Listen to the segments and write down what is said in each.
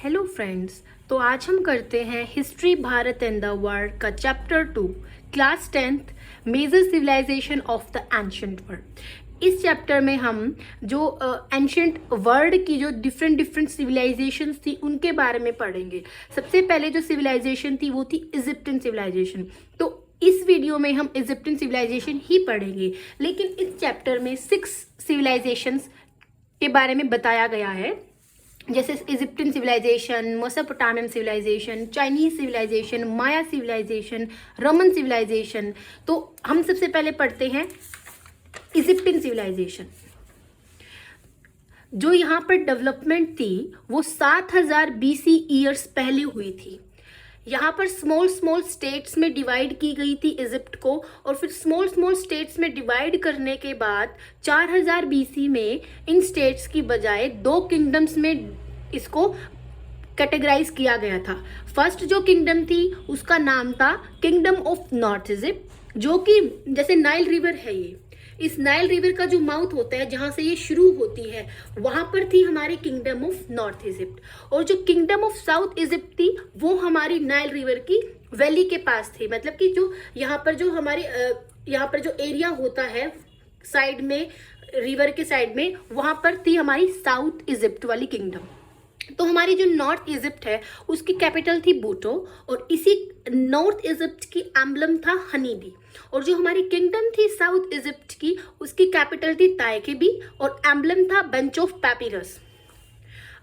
Hello friends. तो आज हम करते हैं history Bharat and the world का chapter 2 class 10th major civilisation of the ancient world. इस चैप्टर में हम जो एंशिएंट वर्ल्ड की जो डिफरेंट सिविलाइजेशंस थी उनके बारे में पढ़ेंगे। सबसे पहले जो सिविलाइजेशन थी वो थी इजिप्टियन सिविलाइजेशन। तो इस वीडियो में हम इजिप्टियन सिविलाइजेशन ही पढ़ेंगे, लेकिन इस चैप्टर में 6 सिविलाइजेशंस के बारे में बताया गया है, जैसे Egyptian civilisation, Mesopotamian civilisation, Chinese civilisation, Maya civilisation, Roman civilisation. तो हम सबसे पहले पढ़ते हैं इजिप्टियन सिविलाइजेशन। जो यहाँ पर डेवलपमेंट थी वो 7000 BC ईयर्स पहले हुई थी। यहाँ पर स्मॉल स्टेट्स में डिवाइड की गई थी इजिप्ट को, और फिर स्मॉल स्टेट्स में डिवाइड करने के बाद 4000 BC में इन स्टेट्स की बजाय 2 किंगडम्स में इसको कैटेगराइज किया गया था। फर्स्ट जो किंगडम थी उसका नाम था किंगडम ऑफ नॉर्थ इजिप्ट, जो कि जैसे नाइल रिवर है, ये इस नाइल रिवर का जो माउथ होता है जहां से ये शुरू होती है वहां पर थी हमारी किंगडम ऑफ नॉर्थ इजिप्ट। और जो किंगडम ऑफ साउथ इजिप्ट थी वो हमारी नाइल रिवर की वैली के पास थी। मतलब कि जो यहाँ पर जो हमारे यहाँ पर जो एरिया होता है साइड में, रिवर के साइड में, वहां पर थी हमारी साउथ इजिप्ट वाली किंगडम। तो हमारी जो नॉर्थ इजिप्ट है उसकी कैपिटल थी बूटो, और इसी नॉर्थ इजिप्ट की एम्बलम था हनी बी। और जो हमारी किंगडम थी साउथ इजिप्ट की उसकी कैपिटल थी तायकेबी, और एम्बलम था बंच ऑफ पैपिरस।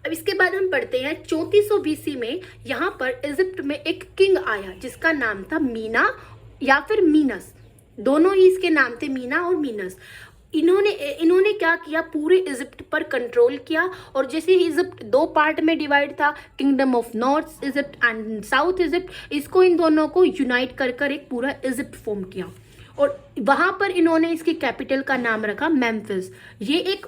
अब इसके बाद हम पढ़ते हैं 3400 BC में यहाँ पर इजिप्ट में एक किंग आया जिसका नाम था मीना या फिर मीनस। दोनों ही इसके नाम थे, मीना और मीनस। इन्होंने क्या किया, पूरे इजिप्ट पर कंट्रोल किया। और जैसे इजिप्ट 2 पार्ट में डिवाइड था, kingdom of north Egypt and south Egypt, इसको इन दोनों को यूनाइट कर एक पूरा इजिप्ट फॉर्म किया। और वहां पर इन्होंने इसकी कैपिटल का नाम रखा मेम्फिस। ये एक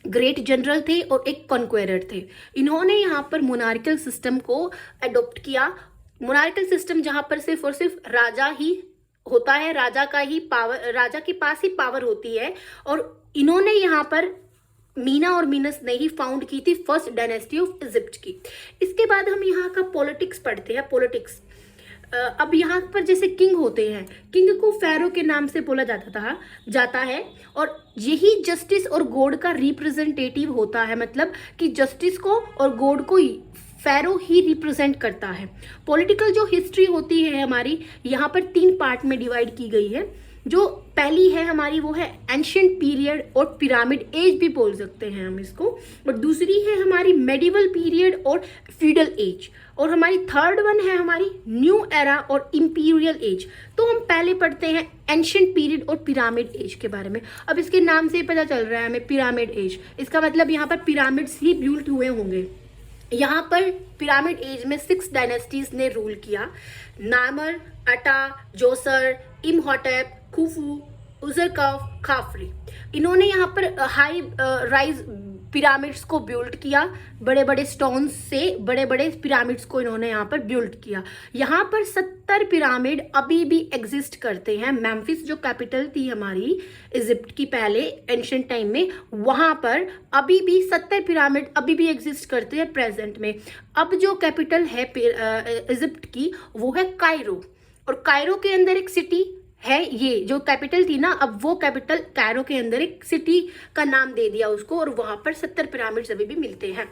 ग्रेट जनरल थे और एक कॉन्क्वेरर थे। इन्होंने यहाँ पर मोनार्कल सिस्टम को अडॉप्ट किया। मोनार्कल सिस्टम जहाँ पर सिर्फ और सिर्फ राजा ही होता है, राजा का ही पावर, राजा के पास ही पावर होती है। और इन्होंने यहाँ पर मीना और मीनस ने ही फाउंड की थी फर्स्ट डायनेस्टी ऑफ इजिप्ट की। इसके बाद हम यहाँ का पॉलिटिक्स पढ़ते हैं। पॉलिटिक्स अब यहाँ पर जैसे किंग होते हैं, किंग को फेरो के नाम से बोला जाता है, और यही जस्टिस और गॉड का रिप्रेजेंटेटिव होता है। मतलब कि जस्टिस को और गॉड को फेरो ही रिप्रेजेंट करता है। पॉलिटिकल जो हिस्ट्री होती है हमारी यहाँ पर 3 पार्ट में डिवाइड की गई है। जो पहली है हमारी वो है एंशिएंट पीरियड और पिरामिड एज भी बोल सकते हैं हम इसको, और दूसरी है हमारी मेडिवल पीरियड और फ्यूडल एज, और हमारी थर्ड वन है हमारी न्यू एरा और इंपीरियल एज। तो हम पहले पढ़ते हैं एंशिएंट पीरियड और पिरामिड एज के बारे में। अब इसके नाम से ही पता चल रहा है हमें पिरामिड एज, इसका मतलब यहाँ पर पिरामिड्स ही बिल्ड हुए होंगे। यहाँ पर पिरामिड एज में 6 डायनेस्टीज ने रूल किया, नामर, अटा, जोसर, इमहॉटेप, खुफू, उजरकफ, खाफरी। इन्होंने यहाँ पर हाई राइज पिरामिड्स को बिल्ड किया। बड़े बड़े स्टोन्स से बड़े बड़े पिरामिड्स को इन्होंने यहाँ पर बिल्ड किया। यहाँ पर 70 पिरामिड अभी भी एग्जिस्ट करते हैं। मेम्फिस जो कैपिटल थी हमारी इजिप्ट की पहले एंशिएंट टाइम में, वहाँ पर अभी भी 70 पिरामिड अभी भी एग्जिस्ट करते हैं प्रेजेंट में। अब जो कैपिटल है इजिप्ट की वो है कायरो, और कायरो के अंदर एक सिटी है, ये जो कैपिटल थी ना, अब वो कैपिटल कायरो के अंदर एक सिटी का नाम दे दिया उसको, और वहां पर 70 पिरामिड्स अभी भी मिलते हैं।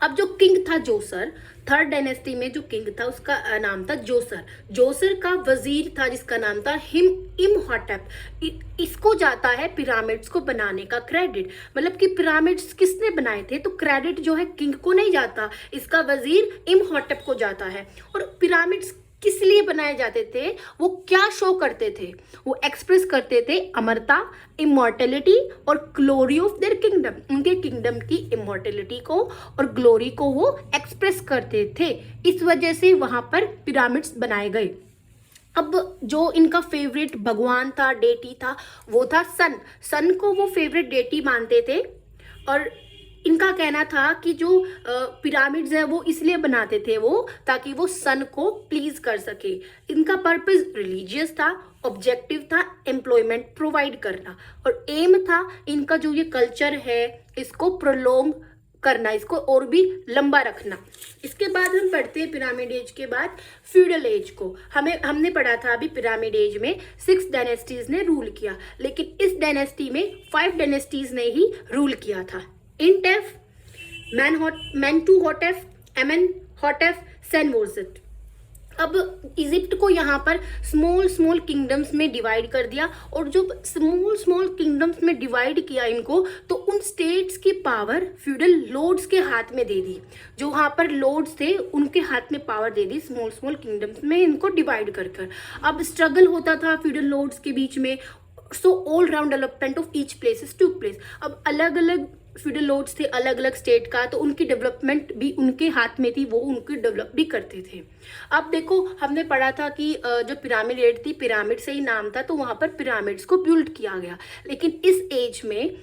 अब जो किंग था जोसर, 3rd डायनेस्टी में जो किंग था उसका नाम था जोसर। जोसर का वजीर था जिसका नाम था इमहॉटेप। इसको जाता है पिरामिड्स को बनाने का क्रेडिट। मतलब कि पिरामिड्स किसने बनाए थे, तो क्रेडिट जो है किंग को नहीं जाता, इसका वजीर इमहॉटेप को जाता है। और पिरामिड्स किस लिए बनाए जाते थे, वो क्या शो करते थे, वो एक्सप्रेस करते थे अमरता, इमॉर्टेलिटी और ग्लोरी ऑफ देयर किंगडम। उनके किंगडम की इमॉर्टेलिटी को और ग्लोरी को वो एक्सप्रेस करते थे। इस वजह से वहां पर पिरामिड्स बनाए गए। अब जो इनका फेवरेट भगवान था, डेटी था, वो था सन को वो फेवरेट डेटी मानते थे। और इनका कहना था कि जो पिरामिड्स है वो इसलिए बनाते थे वो ताकि वो सन को प्लीज कर सके। इनका पर्पस रिलीजियस था, ऑब्जेक्टिव था एम्प्लॉयमेंट प्रोवाइड करना, और एम था इनका जो ये कल्चर है इसको प्रोलोंग करना, इसको और भी लंबा रखना। इसके बाद हम पढ़ते हैं पिरामिड एज के बाद फ्यूडल एज को। हमने पढ़ा था अभी पिरामिड एज में 6 डायनेस्टीज ने रूल किया, लेकिन इस डायनेस्टी में 5 डायनेस्टीज ने ही रूल किया था। इंटेफ, मेंटुहोटेफ, एमेनहोटेफ, सेनवोजिट। अब इजिप्ट को यहाँ पर स्मॉल स्मॉल किंगडम्स में डिवाइड कर दिया, और जो स्मॉल स्मॉल किंगडम्स में डिवाइड किया इनको, तो उन स्टेट्स की पावर फ्यूडल लॉर्ड्स के हाथ में दे दी। जो वहाँ पर लॉर्ड्स थे उनके हाथ में power they the small small kingdoms में इनको डिवाइड कर कर। अब स्ट्रगल होता था फ्यूडल लॉर्ड्स के बीच में, so all round development of each places took place. अब अलग अलग फ्यूडल लॉर्ड्स थे अलग अलग स्टेट का, तो उनकी डेवलपमेंट भी उनके हाथ में थी, वो उनकी डेवलप भी करते थे। अब देखो हमने पढ़ा था कि जो पिरामिड एज थी, पिरामिड से ही नाम था, तो वहाँ पर पिरामिड्स को बिल्ड किया गया। लेकिन इस एज में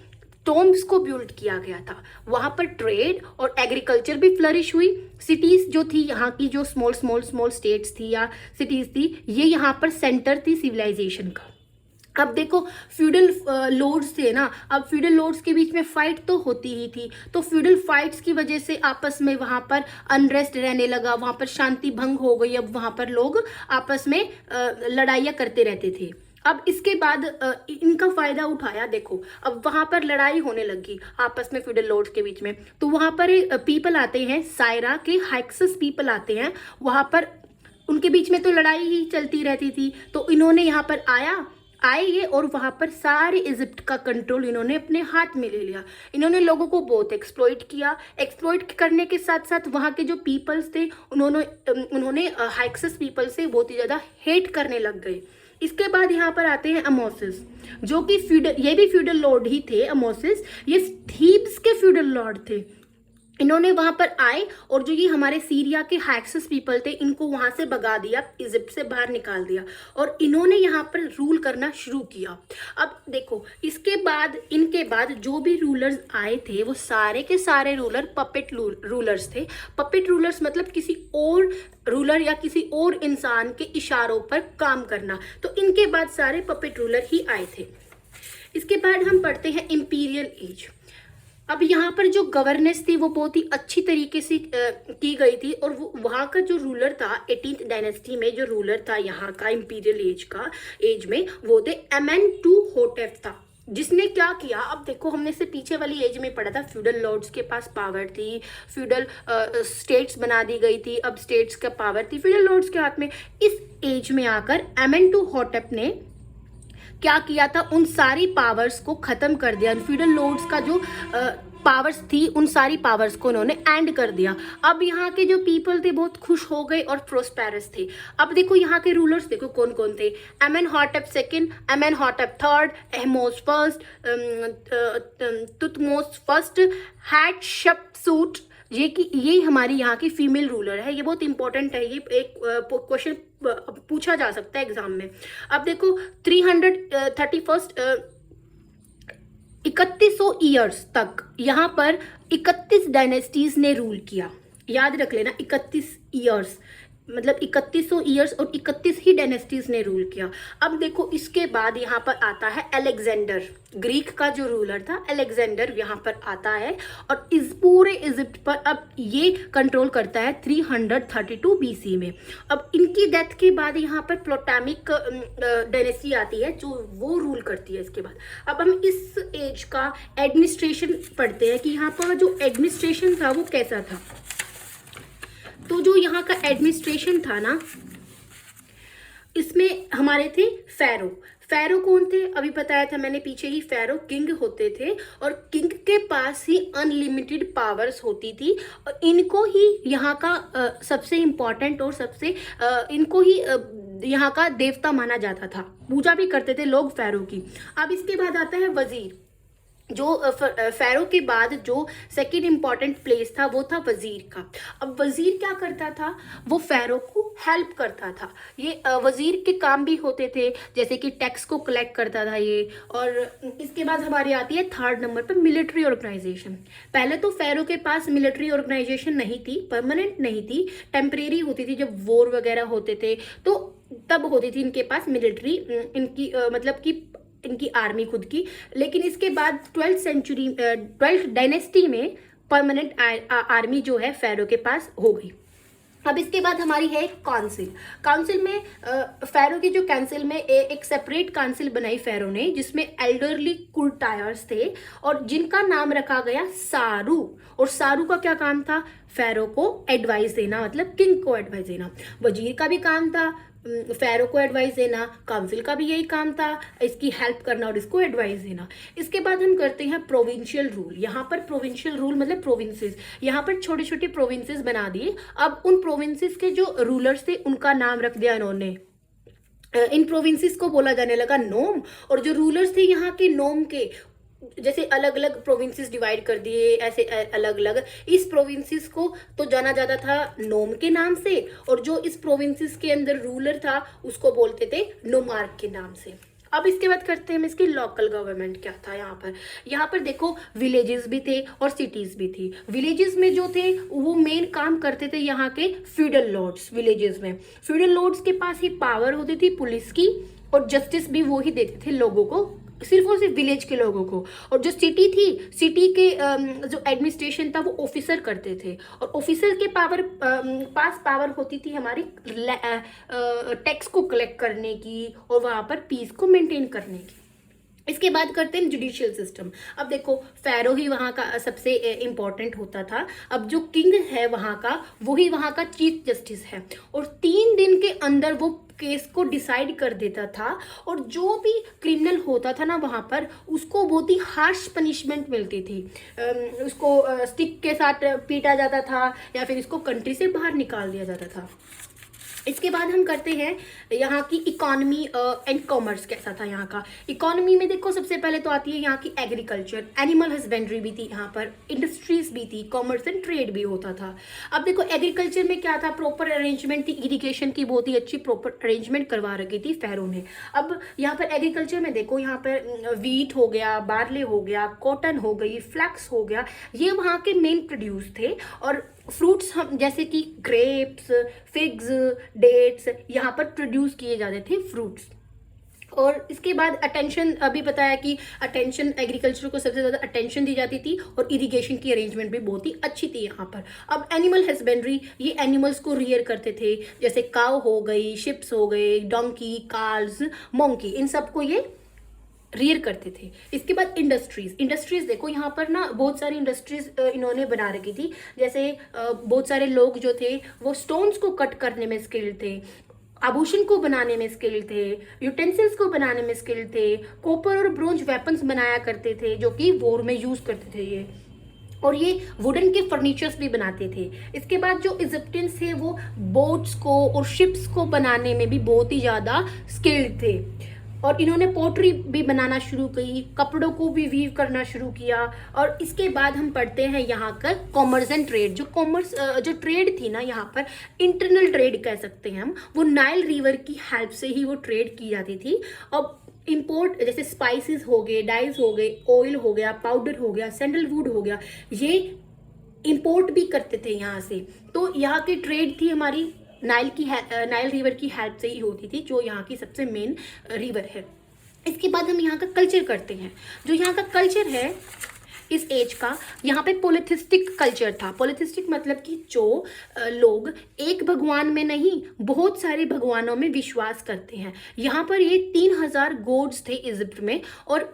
टॉम्ब्स को बिल्ड किया गया था। वहाँ पर ट्रेड और एग्रीकल्चर भी फ्लरिश हुई। सिटीज जो थी यहाँ की, जो स्मॉल स्मॉल स्मॉल स्टेट्स थी या सिटीज थी, ये यहाँ पर सेंटर थी सिविलाइजेशन का। अब देखो फ्यूडल लॉर्ड्स थे ना, अब फ्यूडल लॉर्ड्स के बीच में फाइट तो होती ही थी, तो फ्यूडल फाइट्स की वजह से आपस में वहाँ पर अनरेस्ट रहने लगा, वहाँ पर शांति भंग हो गई। अब वहाँ पर लोग आपस में लड़ाइयाँ करते रहते थे। अब इसके बाद इनका फायदा उठाया, देखो अब वहां पर लड़ाई होने लगी आपस में फ्यूडल लॉर्ड्स के बीच में, तो वहां पर पीपल आते हैं, सायरा के हाइक्सस पीपल आते हैं, वहां पर उनके बीच में तो लड़ाई ही चलती रहती थी। तो इन्होंने यहाँ पर आए ये, और वहां पर सारे इजिप्ट का कंट्रोल इन्होंने अपने हाथ में ले लिया। इन्होंने लोगों को बहुत एक्सप्लॉइट किया। एक्सप्लॉइट करने के साथ साथ वहां के जो पीपल्स थे उन्होंने हाइक्सस पीपल से बहुत ही ज्यादा हेट करने लग गए। इसके बाद यहाँ पर आते हैं अमोसिस, जो कि ये भी फ्यूडल लॉर्ड ही थे। अमोसिस ये थीब्स के फ्यूडल लॉर्ड थे। इन्होंने वहां पर आए और जो ये हमारे सीरिया के हाइक्सस पीपल थे इनको वहां से भगा दिया, इजिप्ट से बाहर निकाल दिया, और इन्होंने यहाँ पर रूल करना शुरू किया। अब देखो इसके बाद इनके बाद जो भी रूलर्स आए थे वो सारे के सारे रूलर पपेट रूलर्स थे। पपेट रूलर्स मतलब किसी और रूलर या किसी और इंसान के इशारों पर काम करना, तो इनके बाद सारे पपेट रूलर ही आए थे। इसके बाद हम पढ़ते हैं इंपीरियल एज। अब यहाँ पर जो गवर्नेंस थी वो बहुत ही अच्छी तरीके से की गई थी, और वहाँ का जो रूलर था 18th डायनेस्टी में जो रूलर था यहाँ का इंपीरियल एज में वो थे एमेनटुहोटेप था, जिसने क्या किया। अब देखो हमने से पीछे वाली एज में पढ़ा था फ्यूडल लॉर्ड्स के पास पावर थी, फ्यूडल स्टेट्स बना दी गई थी, अब स्टेट्स का पावर थी फ्यूडल लॉर्ड्स के हाथ में। इस एज में आकर एमेनटुहोटेप ने क्या किया था, उन सारी पावर्स को खत्म कर दिया। फ्यूडल लॉर्ड्स का जो पावर्स थी उन सारी पावर्स को उन्होंने एंड कर दिया। अब यहाँ के जो पीपल थे बहुत खुश हो गए और प्रोस्पेरस थे। अब देखो यहाँ के रूलर्स देखो कौन कौन थे, एमेनहोटेप सेकंड, एमेनहोटेप थर्ड, एहमोस फर्स्ट, तुतमोस फर्स्ट, हैटशepsut। ये हमारी यहाँ की फीमेल रूलर है, ये बहुत इंपॉर्टेंट है, ये एक क्वेश्चन पूछा जा सकता है एग्जाम में। अब देखो 331 3100 ईयर्स तक यहाँ पर 31 डायनेस्टीज ने रूल किया। याद रख लेना 31 ईयर्स मतलब 3100 ईयर्स और 31 ही डायनेस्टीज ने रूल किया। अब देखो इसके बाद यहाँ पर आता है अलेक्जेंडर, ग्रीक का जो रूलर था अलेक्जेंडर यहाँ पर आता है, और इस पूरे इजिप्ट पर अब ये कंट्रोल करता है 332 बीसी में। अब इनकी डेथ के बाद यहाँ पर प्टोलेमिक डायनेस्टी आती है जो वो रूल करती है। इसके बाद अब हम इस एज का एडमिनिस्ट्रेशन पढ़ते हैं कि यहाँ पर जो एडमिनिस्ट्रेशन था वो कैसा था। तो जो यहाँ का एडमिनिस्ट्रेशन था ना, इसमें हमारे थे फेरो कौन थे, अभी बताया था मैंने पीछे ही, फेरो किंग होते थे, और किंग के पास ही अनलिमिटेड पावर्स होती थी, और इनको ही यहाँ का सबसे इम्पोर्टेंट और सबसे इनको ही यहाँ का देवता माना जाता था, पूजा भी करते थे लोग फेरो की। अब इसके बाद आता है वजीर। जो फेरो के बाद जो सेकंड इम्पॉर्टेंट प्लेस था वो था वजीर का। अब वजीर क्या करता था, वो फेरो को हेल्प करता था। ये वजीर के काम भी होते थे, जैसे कि टैक्स को कलेक्ट करता था ये। और इसके बाद हमारी आती है थर्ड नंबर पर मिलिट्री ऑर्गेनाइजेशन। पहले तो फेरो के पास मिलिट्री ऑर्गेनाइजेशन नहीं थी, परमानेंट नहीं थी, टेम्परेरी होती थी। जब वॉर वगैरह होते थे तो तब होती थी इनके पास मिलिट्री, इनकी मतलब कि इनकी आर्मी खुद की। लेकिन इसके बाद 12th डायनेस्टी में परमानेंट आर्मी जो है फेरो के पास हो गई। अब इसके बाद हमारी है काउंसिल। काउंसिल में फेरो की जो काउंसिल में एक सेपरेट काउंसिल बनाई फेरो ने, जिसमें एल्डरली कुर्टायर्स थे और जिनका नाम रखा गया सारू। और सारू का क्या काम था? फेरो को एडवाइस देना, मतलब किंग को एडवाइस देना। वजीर का भी काम था फेरो को एडवाइस देना, काउंसिल का भी यही काम था, इसकी हेल्प करना और इसको एडवाइस देना। इसके बाद हम करते हैं प्रोविंशियल रूल। यहाँ पर प्रोविंशियल रूल मतलब प्रोविंसेस, यहाँ पर छोटे छोटे प्रोविंसेस बना दिए। अब उन प्रोविंसेस के जो रूलर्स थे उनका नाम रख दिया इन्होंने, इन प्रोविंसेस को बोला जाने लगा नोम। और जो रूलर्स थे यहाँ के नोम के, जैसे अलग अलग प्रोविंसेस डिवाइड कर दिए ऐसे अलग अलग, इस प्रोविंसेस को तो जाना जाता था नोम के नाम से, और जो इस प्रोविंसेस के अंदर रूलर था उसको बोलते थे नोमार्क के नाम से। अब इसके बाद करते हैं हम इसकी लोकल गवर्नमेंट क्या था। यहाँ पर देखो विलेजेस भी थे और सिटीज भी थी। विलेजेस में जो थे वो मेन काम करते थे यहाँ के फ्यूडल लॉर्ड्स। विलेजेस में फ्यूडल लॉर्ड्स के पास ही पावर होती थी पुलिस की, और जस्टिस भी वो ही देते थे लोगों को, सिर्फ और सिर्फ विलेज के लोगों को। और जो सिटी थी, सिटी के जो एडमिनिस्ट्रेशन था वो ऑफिसर करते थे, और ऑफिसर के पास पावर होती थी हमारी टैक्स को कलेक्ट करने की और वहां पर पीस को मेंटेन करने की। इसके बाद करते हैं जुडिशियल सिस्टम। अब देखो फेरो ही वहाँ का सबसे इम्पोर्टेंट होता था। अब जो किंग है वहाँ का, वही वहाँ का चीफ जस्टिस है, और 3 दिन के अंदर वो केस को डिसाइड कर देता था। और जो भी क्रिमिनल होता था ना वहाँ पर, उसको बहुत ही हार्श पनिशमेंट मिलती थी। उसको स्टिक के साथ पीटा जाता था या फिर इसको कंट्री से बाहर निकाल दिया जाता था। इसके बाद हम करते हैं यहाँ की इकोनॉमी एंड कॉमर्स कैसा था यहाँ का। इकोनॉमी में देखो सबसे पहले तो आती है यहाँ की एग्रीकल्चर, एनिमल हस्बेंड्री भी थी यहाँ पर, इंडस्ट्रीज भी थी, कॉमर्स एंड ट्रेड भी होता था। अब देखो एग्रीकल्चर में क्या था, प्रॉपर अरेंजमेंट थी, इरिगेशन की बहुत ही अच्छी प्रॉपर अरेंजमेंट करवा रखी थी फेरो ने। अब यहाँ पर एग्रीकल्चर में देखो, यहाँ पर वीट हो गया, बार्ले हो गया, कॉटन हो गई, फ्लैक्स हो गया, ये वहाँ के मेन प्रोड्यूस थे। और फ्रूट्स हम जैसे कि ग्रेप्स, फिग्स, डेट्स यहाँ पर प्रोड्यूस किए जाते थे फ्रूट्स। और इसके बाद अटेंशन, अभी बताया कि अटेंशन एग्रीकल्चर को सबसे ज़्यादा अटेंशन दी जाती थी, और इरिगेशन की अरेंजमेंट भी बहुत ही अच्छी थी यहाँ पर। अब एनिमल हस्बेंड्री, ये एनिमल्स को रियर करते थे, जैसे काव हो गई, शिप्स हो गए, डोंकी, कार्स, मोंकी, इन सबको ये रियर करते थे। इसके बाद इंडस्ट्रीज देखो यहाँ पर ना बहुत सारी इंडस्ट्रीज इन्होंने बना रखी थी। जैसे बहुत सारे लोग जो थे वो स्टोन्स को कट करने में स्किल्ड थे, आभूषण को बनाने में स्किल्ड थे, यूटेंसिल्स को बनाने में स्किल्ड थे, कॉपर और ब्रोंज वेपन्स बनाया करते थे जो कि वॉर में यूज करते थे ये, और ये वुडन के फर्नीचर्स भी बनाते थे। इसके बाद जो इजिप्टियंस थे वो बोट्स को और शिप्स को बनाने में भी बहुत ही ज़्यादा स्किल्ड थे, और इन्होंने पोट्री भी बनाना शुरू की, कपड़ों को भी वीव करना शुरू किया। और इसके बाद हम पढ़ते हैं यहाँ का कॉमर्स एंड ट्रेड। जो ट्रेड थी ना यहाँ पर, इंटरनल ट्रेड कह सकते हैं हम, वो नाइल रिवर की हेल्प से ही वो ट्रेड की जाती थी। अब इंपोर्ट जैसे स्पाइसेस हो गए, डाइज हो गए, ऑयल हो गया, पाउडर हो गया, सैंडलवुड हो गया, ये इंपोर्ट भी करते थे यहाँ से। तो यहाँ की ट्रेड थी हमारी नाइल रिवर की हेल्प से ही होती थी, जो यहाँ की सबसे मेन रिवर है। इसके बाद हम यहाँ का कल्चर करते हैं। जो यहाँ का कल्चर है इस एज का, यहाँ पे पोलिथिस्टिक कल्चर था। पोलिथिस्टिक मतलब कि जो लोग एक भगवान में नहीं बहुत सारे भगवानों में विश्वास करते हैं। यहाँ पर ये 3000 गॉड्स थे इजिप्ट में, और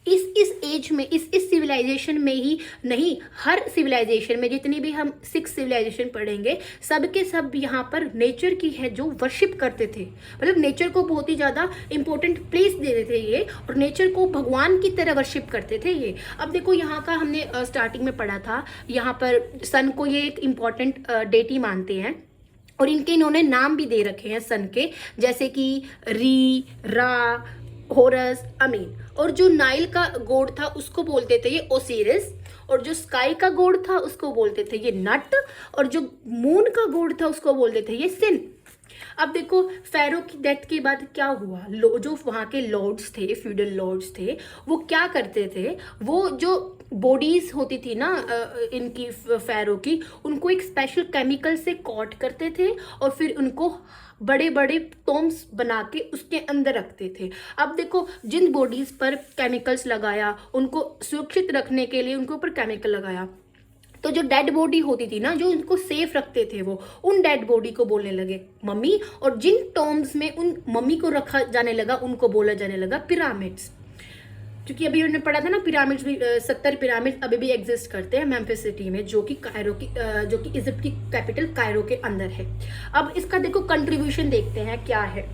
इस एज में, इस सिविलाइजेशन में ही नहीं, हर सिविलाइजेशन में, जितनी भी हम 6 सिविलाइजेशन पढ़ेंगे, सब के सब यहाँ पर नेचर की है जो वर्शिप करते थे। मतलब नेचर को बहुत ही ज़्यादा इंपॉर्टेंट प्लेस देते थे ये, और नेचर को भगवान की तरह वर्शिप करते थे ये। अब देखो यहाँ का हमने स्टार्टिंग में पढ़ा था, यहाँ पर सन को ये एक इम्पॉर्टेंट डेटी मानते हैं, और इनके इन्होंने नाम भी दे रखे हैं सन के, जैसे कि री, रा, होरस, अमीन। और जो नाइल का गॉड था उसको बोलते थे ये ओसिरिस, और जो स्काई का गॉड था उसको बोलते थे ये नट, और जो मून का गॉड था उसको बोलते थे ये सिन। अब देखो फेरो की डेथ के बाद क्या हुआ, जो वहाँ के लॉर्ड्स थे, फ्यूडल लॉर्ड्स थे, वो क्या करते थे, वो जो बॉडीज होती थी ना इनकी फेरो की, उनको एक स्पेशल केमिकल से कॉट करते थे, और फिर उनको बड़े बड़े टॉम्स बना के उसके अंदर रखते थे। अब देखो जिन बॉडीज पर केमिकल्स लगाया, उनको सुरक्षित रखने के लिए उनके ऊपर केमिकल लगाया, तो जो डेड बॉडी होती थी ना, जो उनको सेफ रखते थे वो, उन डेड बॉडी को बोलने लगे मम्मी, और जिन टॉम्स में उन मम्मी को रखा जाने लगा उनको बोला जाने लगा पिरामिड्स। क्योंकि अभी हमने पढ़ा था ना, पिरामिड्स भी 70 पिरामिड अभी भी एग्जिस्ट करते हैं मेम्फिस सिटी में, जो कि कायरो की जो कि इजिप्ट की कैपिटल कायरो के अंदर है। अब इसका देखो कंट्रीब्यूशन देखते हैं क्या है।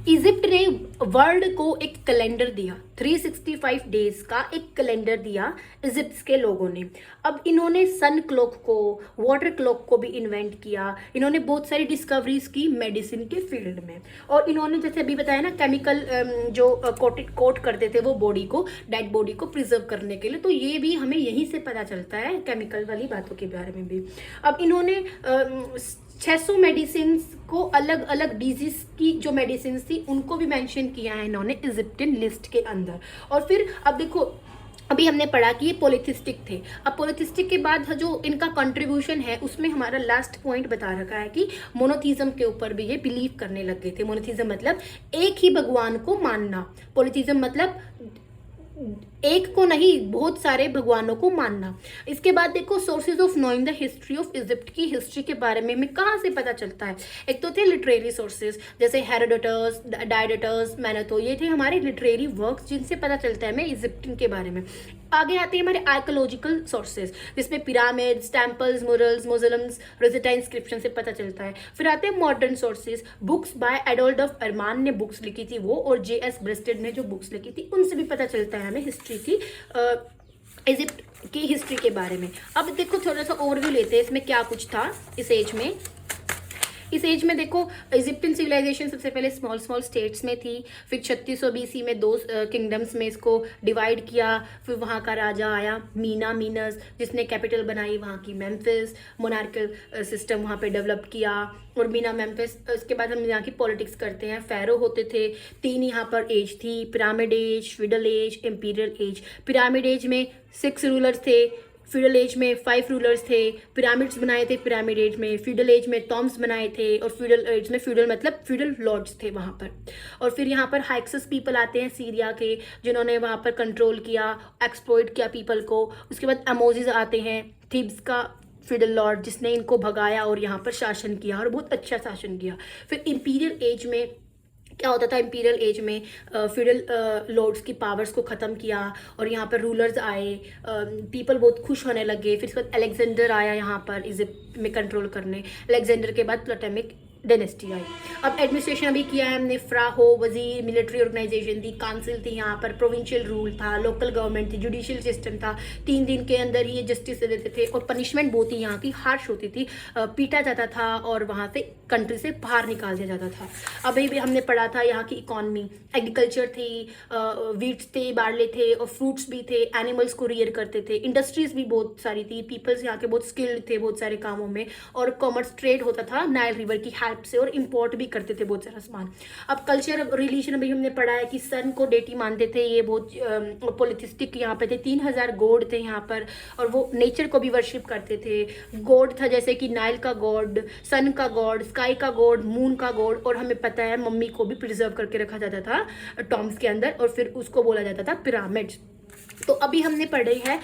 इजिप्ट ने वर्ल्ड को एक कैलेंडर दिया, 365 डेज का एक कैलेंडर दिया इजिप्ट के लोगों ने। अब इन्होंने सन क्लॉक को, वाटर क्लॉक को भी इन्वेंट किया। इन्होंने बहुत सारी डिस्कवरीज की मेडिसिन के फील्ड में, और इन्होंने जैसे अभी बताया ना, केमिकल जो कोट करते थे वो बॉडी को, डेड बॉडी को प्रिजर्व करने के लिए, तो ये भी हमें यहीं से पता चलता है केमिकल वाली बातों के बारे में भी। अब इन्होंने 600 मेडिसिन को, अलग अलग डिजीज की जो मेडिसिन थी उनको भी मेंशन किया है इन्होंने इजिप्टियन लिस्ट के अंदर। और फिर अब देखो, अभी हमने पढ़ा कि ये पॉलिथिस्टिक थे। अब पॉलिथिस्टिक के बाद जो इनका कंट्रीब्यूशन है उसमें हमारा लास्ट पॉइंट बता रखा है कि मोनोथीज्म के ऊपर भी ये बिलीव करने लग गए थे। मोनोथीज्म मतलब एक ही भगवान को मानना, पॉलिथिज्म मतलब एक को नहीं, बहुत सारे भगवानों को मानना। इसके बाद देखो, sources of knowing the history of Egypt की हिस्ट्री के बारे में हमें कहाँ से पता चलता है। एक तो थे लिटरेरी सोर्सेज, जैसे हेरोडोटस, डायोडोटस, मैनेथो, ये थे हमारे लिटरेरी वर्क्स जिनसे पता चलता है हमें इजिप्ट के बारे में। आगे आते हैं हमारे आर्कोलॉजिकल सोर्सेज, जिसमें pyramids, temples, murals, mausoleums, Rosetta inscription से पता चलता है। फिर आते हैं modern sources, books by Adolf Erman ने बुक्स लिखी थी वो, और J.S. ब्रेस्टेड ने जो बुक्स लिखी थी उनसे भी पता चलता है हमें हिस्ट्री की, इजिप्ट की हिस्ट्री के बारे में। अब देखो थोड़ा सा ओवरव्यू लेते हैं इसमें क्या कुछ था इस एज में। इस एज में देखो, इजिप्टियन सिविलाइजेशन सबसे पहले स्मॉल स्मॉल स्टेट्स में थी, फिर 3600 BC में 2 किंगडम्स में इसको डिवाइड किया। फिर वहाँ का राजा आया मीनस, जिसने कैपिटल बनाई वहाँ की मेम्फिस, मोनार्कल सिस्टम वहाँ पे डेवलप किया, और मेम्फिस। इसके बाद हम यहाँ की पॉलिटिक्स करते हैं। फेरो होते थे, 3 यहाँ पर एज थी, pyramid age, fiddle age, imperial age. Pyramid age में 6 रूलर्स थे, फ्यूडल एज में 5 रूलर्स थे। पिरामिड्स बनाए थे पिरामिड एज में, फ्यूडल एज में टॉम्स बनाए थे, और फ्यूडल एज में फ्यूडल मतलब फ्यूडल लॉर्ड्स थे वहाँ पर। और फिर यहाँ पर हाइक्सस पीपल आते हैं सीरिया के, जिन्होंने वहाँ पर कंट्रोल किया, एक्सप्लॉइट किया पीपल को। उसके बाद अमोजिस आते हैं, थीब्स का फ्यूडल लॉर्ड, जिसने इनको भगाया और यहाँ पर शासन किया, और बहुत अच्छा शासन किया। फिर इम्पीरियल एज में क्या होता था, इंपीरियल एज में फ्यूडल लॉर्ड्स की पावर्स को ख़त्म किया, और यहाँ पर रूलर्स आए, पीपल बहुत खुश होने लगे। फिर इसके बाद अलेक्जेंडर आया यहाँ पर इजिप्ट में कंट्रोल करने। अलेक्जेंडर के बाद प्टोलेमिक डायनेस्टी आई। अब एडमिनिस्ट्रेशन अभी किया है हमने, फ्राहो, वजीर, मिलिट्री ऑर्गेनाइजेशन थी, काउंसिल थी, यहाँ पर प्रोविंशियल रूल था, लोकल गवर्नमेंट थी, जुडिशियल सिस्टम था। 3 दिन के अंदर ही ये जस्टिस दे देते थे, और पनिशमेंट बहुत ही यहाँ की हार्श होती थी, पीटा जाता था और वहाँ से कंट्री से बाहर निकाल दिया जाता था। अभी भी हमने पढ़ा था यहाँ की इकॉनमी, एग्रीकल्चर थी, वीट्स थे, बार्ले थे, और फ्रूट्स भी थे, एनिमल्स को रियर करते थे, इंडस्ट्रीज भी बहुत सारी थी, पीपल्स यहाँ के बहुत स्किल्ड थे बहुत सारे कामों में, और कॉमर्स ट्रेड होता था नाइल रिवर की हेल्प से, और इंपोर्ट भी करते थे बहुत सारा सामान। अब कल्चर, रिलीजन अभी हमने पढ़ा है कि सन को डेटी मानते थे, ये बहुत पॉलिथिस्टिक यहाँ पे थे। 3000 गॉड थे यहाँ पर, और वो नेचर को भी वर्शिप करते थे। गॉड था जैसे कि नाइल का गॉड, सन का गॉड, स्काई का गॉड, मून का गॉड, और हमें पता है मम्मी को भी प्रिजर्व करके रखा जाता था टॉम्स के अंदर, और फिर उसको बोला जाता था पिरामिड्स। तो अभी हमने पढ़े हैं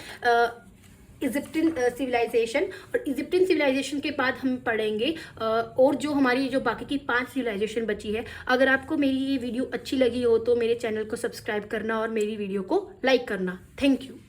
इजिप्टियन सिविलाइजेशन, और इजिप्टियन सिविलाइजेशन के बाद हम पढ़ेंगे और जो हमारी जो बाकी की 5 सिविलाइजेशन बची है। अगर आपको मेरी ये वीडियो अच्छी लगी हो तो मेरे चैनल को सब्सक्राइब करना और मेरी वीडियो को लाइक करना। Thank you.